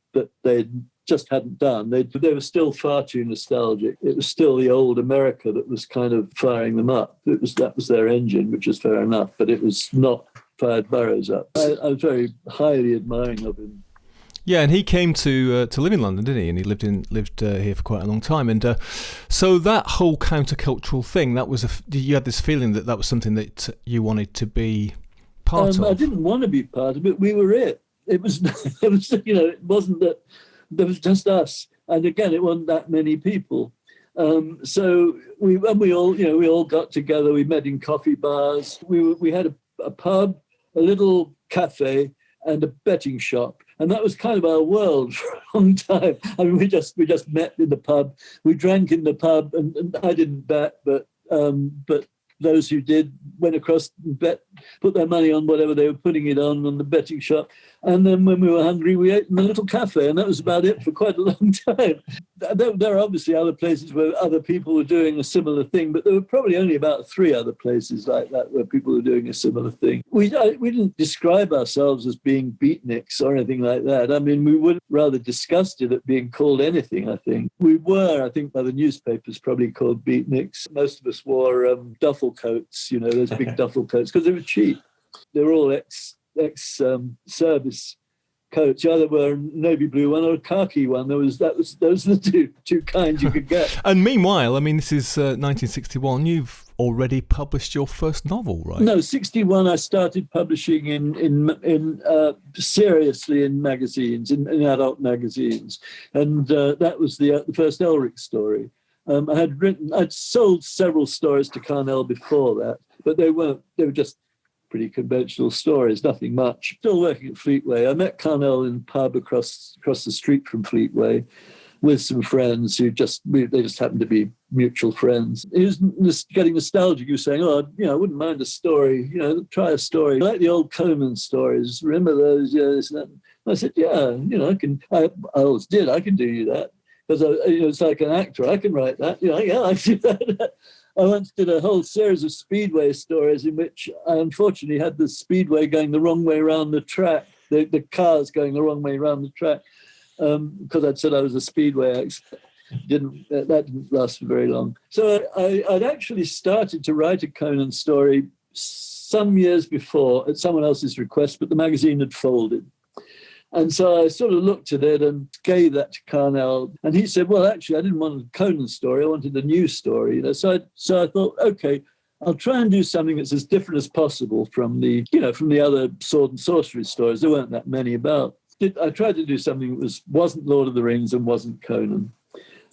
they just hadn't done. They were still far too nostalgic. It was still the old America that was kind of firing them up. That was their engine, which is fair enough, but it was not fired Burroughs up. I was very highly admiring of him. Yeah, and he came to live in London, didn't he? And he lived here for quite a long time. And so that whole countercultural thing, you had this feeling that was something that you wanted to be part of. I didn't want to be part of it. We were it. It was it wasn't that there was just us. And again, it wasn't that many people. So we all got together. We met in coffee bars. We had a pub, a little cafe, and a betting shop. And that was kind of our world for a long time. I mean, we just met in the pub. We drank in the pub, and I didn't bet, but those who did went across and put their money on whatever they were putting it on the betting shop. And then when we were hungry, we ate in a little cafe, and that was about it for quite a long time. There are obviously other places where other people were doing a similar thing, but there were probably only about 3 other places like that where people were doing a similar thing. We didn't describe ourselves as being beatniks or anything like that. I mean, we would rather disgusted at being called anything, I think. We were, I think, by the newspapers, probably called beatniks. Most of us wore duffel coats, those big duffel coats, because they were cheap. They were all ex-service coats. Either were a navy blue one or a khaki one. Those are the two kinds you could get. And meanwhile, I mean, this is 1961. You've already published your first novel, right? No, 61. I started publishing in seriously in magazines, in adult magazines, and that was the first Elric story. I'd sold several stories to Carnell before that, but they were just pretty conventional stories, nothing much. Still working at Fleetway. I met Carnell in a pub across the street from Fleetway with some friends who they just happened to be mutual friends. He was getting nostalgic. He was saying, I wouldn't mind a story, try a story. I like the old Conan stories. Remember those? Yeah, this and that. And I said, yeah, I can. I always did. I can do you that. Because it's like an actor. I can write that. Yeah, I can do that. I once did a whole series of Speedway stories in which I unfortunately had the Speedway going the wrong way around the track, the cars going the wrong way around the track, because I'd said I was a Speedway expert. That didn't last for very long. So I'd actually started to write a Conan story some years before at someone else's request, but the magazine had folded. And so I sort of looked at it and gave that to Carnell. And he said, well, actually, I didn't want a Conan story. I wanted a new story. So I thought, okay, I'll try and do something that's as different as possible from the other sword and sorcery stories. There weren't that many about. I tried to do something that wasn't Lord of the Rings and wasn't Conan.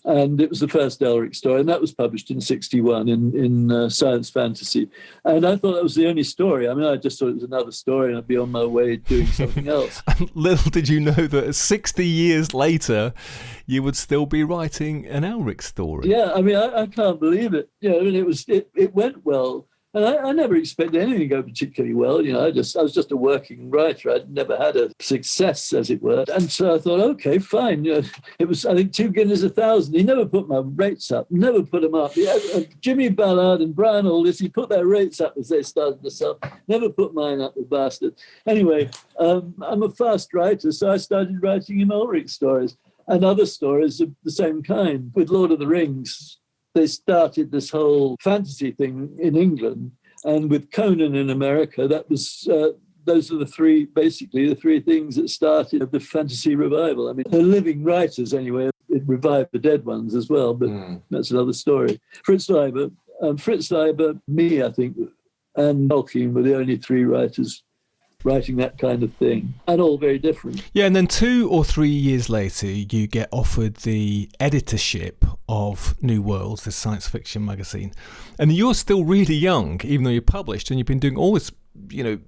And it was the first Elric story, and that was published in 61 in Science Fantasy. And I thought that was the only story. I mean, I just thought it was another story and I'd be on my way doing something else. Little did you know that 60 years later, you would still be writing an Elric story. Yeah, I mean, I can't believe it. You know, I mean, it went well. And I never expected anything to go particularly well. You know, I was just a working writer. I'd never had a success, as it were. And so I thought, okay, fine. You know, it was, I think, 2 guineas 1,000. He never put my rates up, never put them up. Jimmy Ballard and Brian Aldiss, he put their rates up as they started to sell, never put mine up, the bastard. Anyway, I'm a fast writer, so I started writing him Elric stories and other stories of the same kind. With Lord of the Rings, they started this whole fantasy thing in England, and with Conan in America, that was those are the three things that started the fantasy revival. I mean, the living writers anyway. It revived the dead ones as well, but that's another story. Fritz Leiber, me, I think, and Tolkien were the only 3 writers writing that kind of thing, and all very different. Yeah, and then 2 or 3 years later, you get offered the editorship of New Worlds, this science fiction magazine. And you're still really young, even though you're published, and you've been doing all this, you know,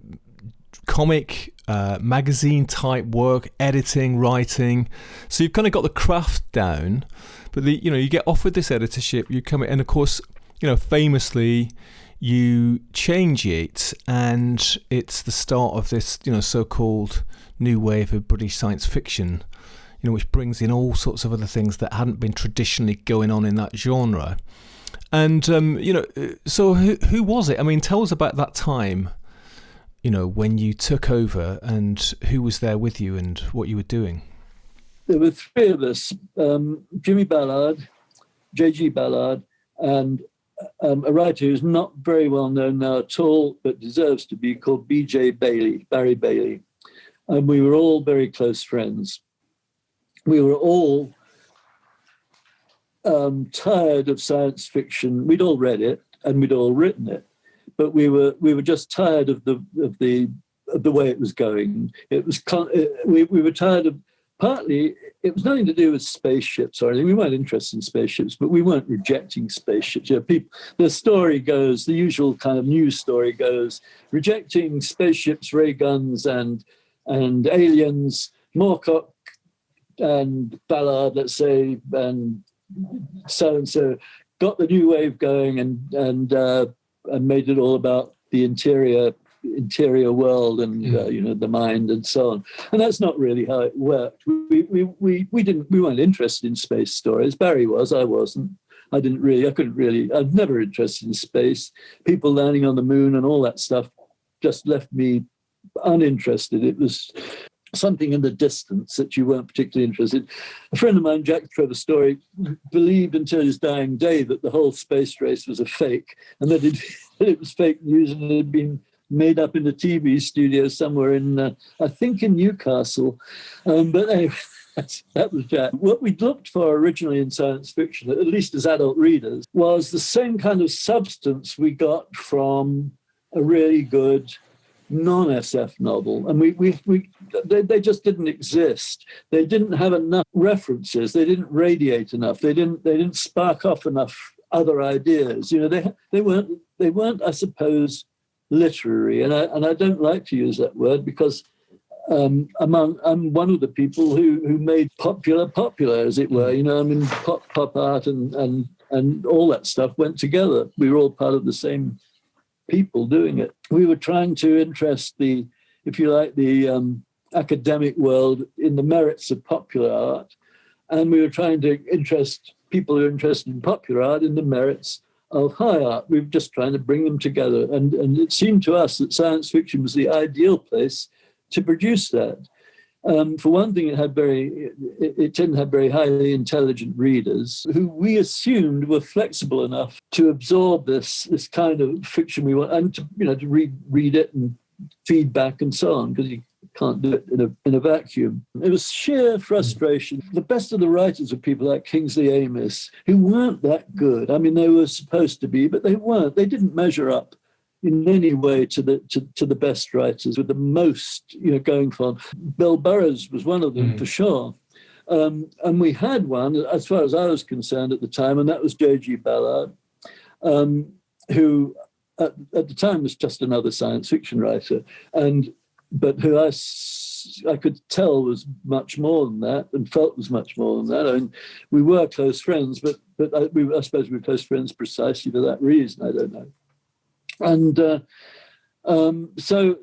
comic, magazine type work, editing, writing. So you've kind of got the craft down, but you get offered this editorship, you come in, and of course, you know, famously, you change it, and it's the start of this, you know, so-called new wave of British science fiction, you know, which brings in all sorts of other things that hadn't been traditionally going on in that genre. And, you know, so who was it? I mean, tell us about that time, you know, when you took over, and who was there with you and what you were doing. There were 3 of us, Jimmy Ballard, G Ballard, and a writer who's not very well known now at all, but deserves to be, called Barry Bailey. And we were all very close friends. We were all tired of science fiction. We'd all read it and we'd all written it, but we were just tired of the way it was going. It was we were tired of. Partly, it was nothing to do with spaceships or anything. We weren't interested in spaceships, but we weren't rejecting spaceships. You know, the story goes, the usual kind of news story goes, rejecting spaceships, ray guns, and aliens. Moorcock and Ballard, let's say, and so got the new wave going and made it all about the interior world and you know, the mind and so on. And that's not really how it worked. We weren't interested in space stories. Barry was, I wasn't. I was never interested in space. People landing on the moon and all that stuff just left me uninterested. It was something in the distance that you weren't particularly interested. A friend of mine, Jack Trevor Story, believed until his dying day that the whole space race was a fake, and that it was fake news, and it had been made up in a TV studio somewhere in, I think, in Newcastle. But anyway, that was Jack. What we looked for originally in science fiction, at least as adult readers, was the same kind of substance we got from a really good non-SF novel. And they just didn't exist. They didn't have enough references. They didn't radiate enough. They didn't spark off enough other ideas. You know, they weren't, I suppose, literary, and I don't like to use that word because I'm one of the people who made popular, as it were. You know, I mean, pop art and all that stuff went together. We were all part of the same people doing it. We were trying to interest the academic world in the merits of popular art, and we were trying to interest people who are interested in popular art in the merits of high art. We were just trying to bring them together. And it seemed to us that science fiction was the ideal place to produce that. For one thing, it didn't have very highly intelligent readers who we assumed were flexible enough to absorb this kind of fiction we want, and to read it and feedback and so on, because you can't do it in a vacuum. It was sheer frustration. The best of the writers were people like Kingsley Amis, who weren't that good. I mean, they were supposed to be, but they weren't. They didn't measure up in any way to the best writers with the most, going for. Bill Burroughs was one of them for sure. And we had one, as far as I was concerned at the time, and that was G Ballard, who at the time was just another science fiction writer, but who I could tell was much more than that, and felt was much more than that. I mean, we were close friends, but I suppose we were close friends precisely for that reason. I don't know. And so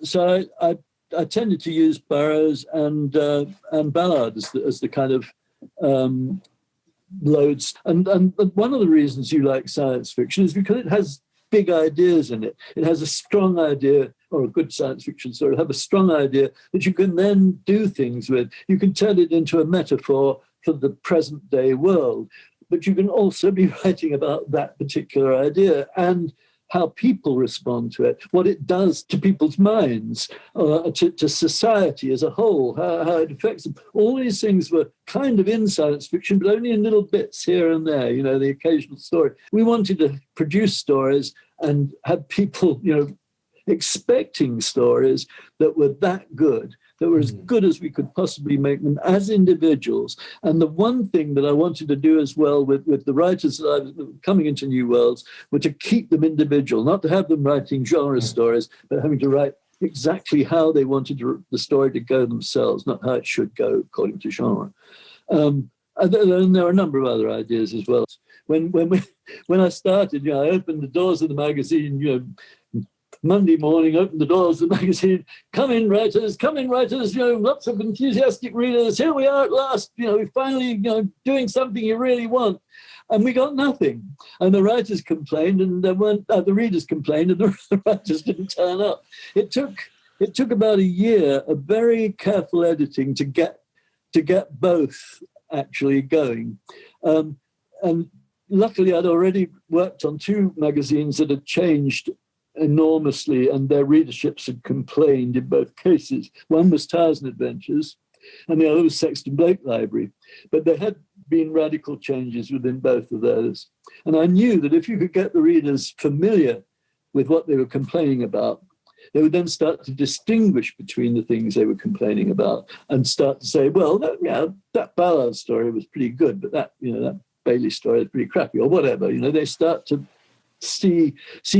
I tended to use Burroughs and Ballard as the kind of loads. And one of the reasons you like science fiction is because it has big ideas in it. It has a strong idea, or a good science fiction story have a strong idea that you can then do things with. You can turn it into a metaphor for the present day world, but you can also be writing about that particular idea and how people respond to it, what it does to people's minds, to society as a whole, how it affects them. All these things were kind of in science fiction, but only in little bits here and there, the occasional story. We wanted to produce stories and have people, expecting stories that were that good, that were as good as we could possibly make them as individuals. And the one thing that I wanted to do as well with the writers that I was coming into New Worlds were to keep them individual, not to have them writing genre stories, but having to write exactly how they wanted the story to go themselves, not how it should go according to genre. And there are a number of other ideas as well. When I started, I opened the doors of the magazine, Monday morning, opened the doors of the magazine, come in writers, lots of enthusiastic readers, here we are at last, we finally, doing something you really want. And we got nothing. And the writers complained, and the readers complained, and the writers didn't turn up. It took about a year of very careful editing to get both actually going. And luckily, I'd already worked on 2 magazines that had changed enormously, and their readerships had complained in both cases. One was Tarzan Adventures, and the other was Sexton Blake Library. But there had been radical changes within both of those. And I knew that if you could get the readers familiar with what they were complaining about, they would then start to distinguish between the things they were complaining about and start to say, well, that Ballard story was pretty good, but that Bailey story is pretty crappy, or whatever. They start to see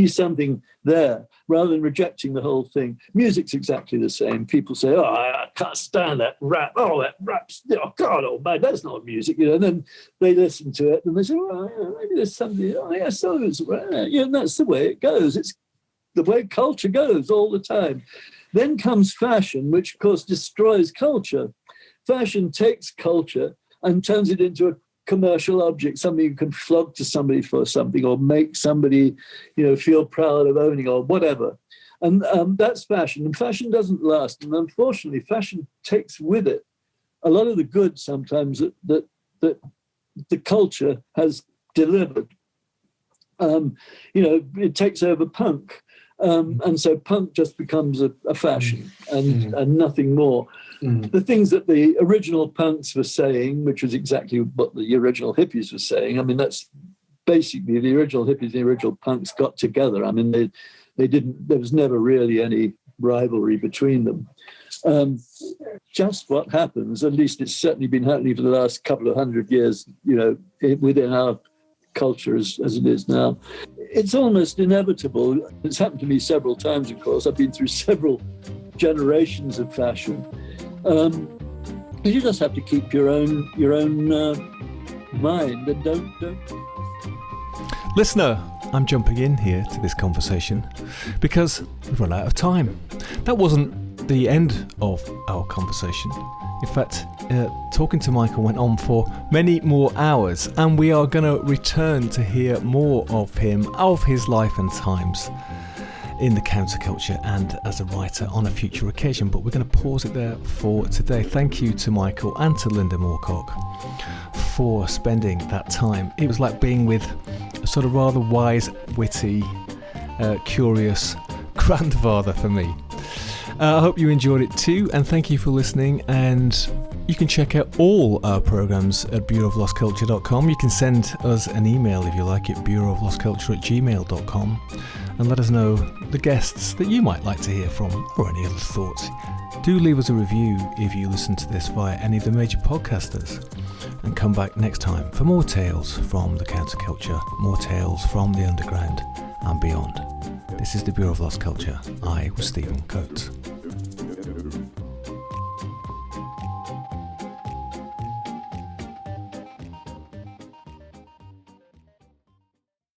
something there rather than rejecting the whole thing. Music's exactly the same. People say, oh, I can't stand that rap. Oh, that rap's, God, oh man, that's not music. And then they listen to it and they say, well, maybe there's something. Oh, yeah, so it's and that's the way it goes. It's the way culture goes all the time. Then comes fashion, which of course destroys culture. Fashion takes culture and turns it into a commercial object, something you can flog to somebody for something, or make somebody, feel proud of owning, or whatever. And that's fashion. And fashion doesn't last. And unfortunately, fashion takes with it a lot of the good sometimes that the culture has delivered. It takes over punk. And so punk just becomes a fashion and nothing more. The things that the original punks were saying, which was exactly what the original hippies were saying, I mean, that's basically the original hippies and the original punks got together. I mean, they didn't, there was never really any rivalry between them. Just what happens, at least it's certainly been happening for the last couple of 100 years, within our culture as it is now. It's almost inevitable. It's happened to me several times, of course. I've been through several generations of fashion. You just have to keep your own mind and don't. Listener, I'm jumping in here to this conversation because we've run out of time. That wasn't the end of our conversation. In fact, talking to Michael went on for many more hours, and we are going to return to hear more of him, of his life and times in the counterculture and as a writer on a future occasion. But we're going to pause it there for today. Thank you to Michael and to Linda Moorcock for spending that time. It was like being with a sort of rather wise, witty, curious grandfather for me. I hope you enjoyed it too, and thank you for listening. And you can check out all our programmes at bureauoflostculture.com. You can send us an email if you like it, bureauoflostculture@gmail.com. and let us know the guests that you might like to hear from, or any other thoughts. Do leave us a review if you listen to this via any of the major podcasters, and come back next time for more tales from the counterculture, more tales from the underground and beyond. This is the Bureau of Lost Culture. I was Stephen Coates.